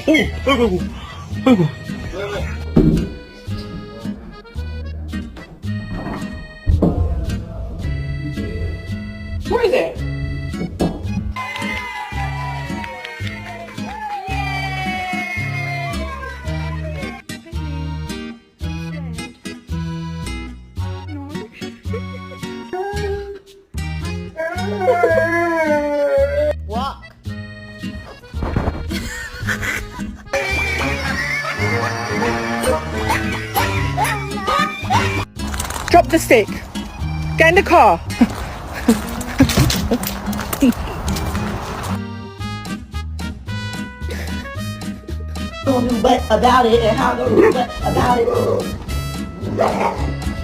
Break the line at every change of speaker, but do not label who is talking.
아이고, 아이고.
What is it?
Walk.
Drop the stick. Get in the car.
Gonna do what about it and how gonna do what about it.